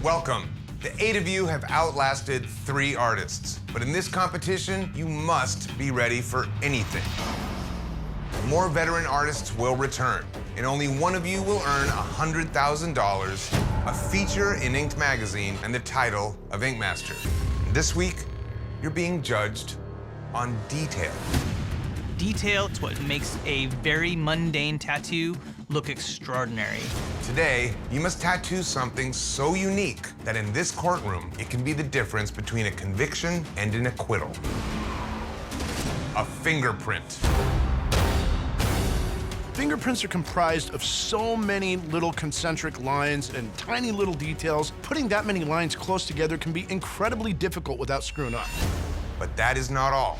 Welcome. The 8 of you have outlasted 3 artists, but in this competition, you must be ready for anything. More veteran artists will return, and only one of you will earn $100,000, a feature in Inked magazine, and the title of Ink Master. This week, you're being judged on detail. Detail is what makes a very mundane tattoo look extraordinary. Today, you must tattoo something so unique that in this courtroom, it can be the difference between a conviction and an acquittal. A fingerprint. Fingerprints are comprised of so many little concentric lines and tiny little details. Putting that many lines close together can be incredibly difficult without screwing up. But that is not all.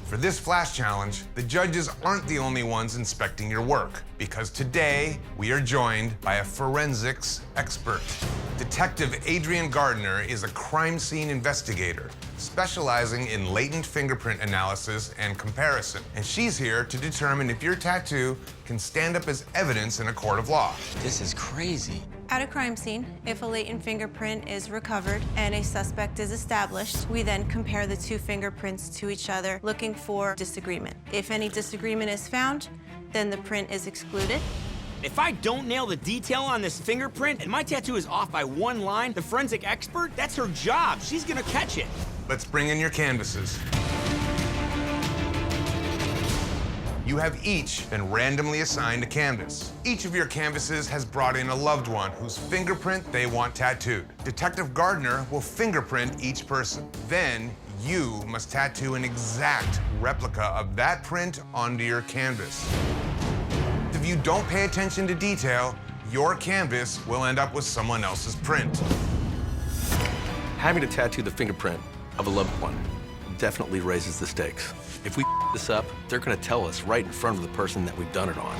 For this flash challenge, the judges aren't the only ones inspecting your work, because today we are joined by a forensics expert. Detective Adrian Gardner is a crime scene investigator specializing in latent fingerprint analysis and comparison, and she's here to determine if your tattoo can stand up as evidence in a court of law. This is crazy. At a crime scene, if a latent fingerprint is recovered and a suspect is established, we then compare the 2 fingerprints to each other, looking for disagreement. If any disagreement is found, then the print is excluded. If I don't nail the detail on this fingerprint and my tattoo is off by 1 line, the forensic expert, that's her job. She's gonna catch it. Let's bring in your canvases. You have each been randomly assigned a canvas. Each of your canvases has brought in a loved one whose fingerprint they want tattooed. Detective Gardner will fingerprint each person. Then you must tattoo an exact replica of that print onto your canvas. If you don't pay attention to detail, your canvas will end up with someone else's print. Having to tattoo the fingerprint of a loved one definitely raises the stakes. If we this up, they're gonna tell us right in front of the person that we've done it on.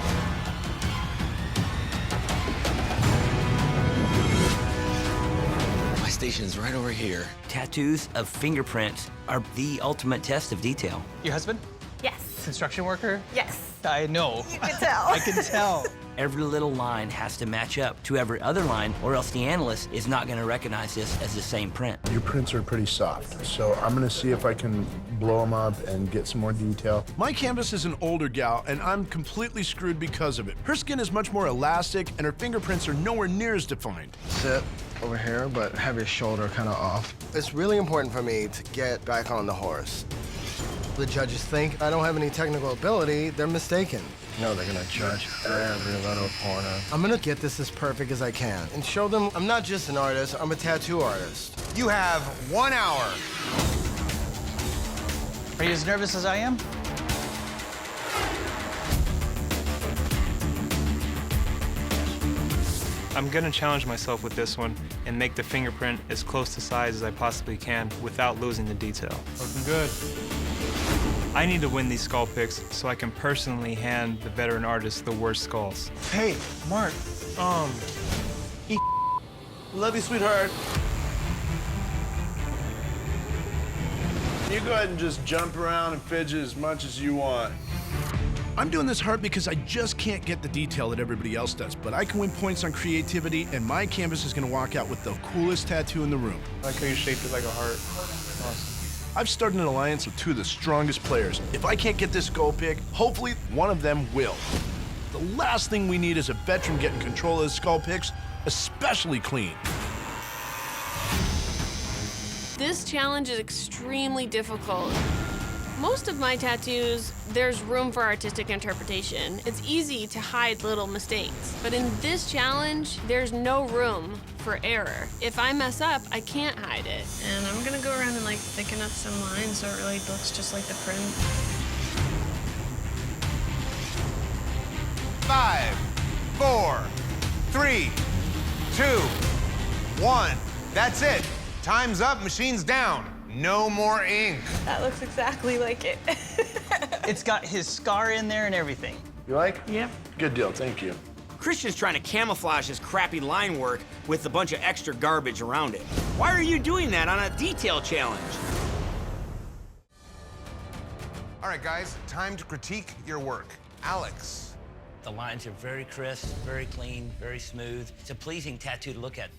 My station's right over here. Tattoos of fingerprints are the ultimate test of detail. Your husband? Yes. Construction worker? Yes. I know. You can tell. I can tell. Every little line has to match up to every other line, or else the analyst is not going to recognize this as the same print. Your prints are pretty soft, so I'm gonna see if I can blow them up and get some more detail. My canvas is an older gal, and I'm completely screwed because of it. Her skin is much more elastic, and her fingerprints are nowhere near as defined. Sit over here, but have your shoulder kind of off. It's really important for me to get back on the horse. The judges think I don't have any technical ability, they're mistaken. No, they're gonna judge every little corner. I'm gonna get this as perfect as I can and show them I'm not just an artist, I'm a tattoo artist. You have 1 hour. Are you as nervous as I am? I'm gonna challenge myself with this one and make the fingerprint as close to size as I possibly can without losing the detail. Looking good. I need to win these skull picks so I can personally hand the veteran artist the worst skulls. Hey, Mark, love you, sweetheart. You go ahead and just jump around and fidget as much as you want. I'm doing this hard because I just can't get the detail that everybody else does, but I can win points on creativity, and my canvas is gonna walk out with the coolest tattoo in the room. I like how you shaped it like a heart. Awesome. I've started an alliance with 2 of the strongest players. If I can't get this skull pick, hopefully one of them will. The last thing we need is a veteran getting control of the skull picks, especially clean. This challenge is extremely difficult. Most of my tattoos, there's room for artistic interpretation. It's easy to hide little mistakes. But in this challenge, there's no room for error. If I mess up, I can't hide it. And I'm gonna go around and like thicken up some lines so it really looks just like the print. 5, 4, 3, 2, 1. That's it. Time's up, machine's down. No more ink. That looks exactly like it. It's got his scar in there and everything. You like? Yep. Good deal, thank you. Christian's trying to camouflage his crappy line work with a bunch of extra garbage around it. Why are you doing that on a detail challenge? All right, guys, time to critique your work. Alex. The lines are very crisp, very clean, very smooth. It's a pleasing tattoo to look at.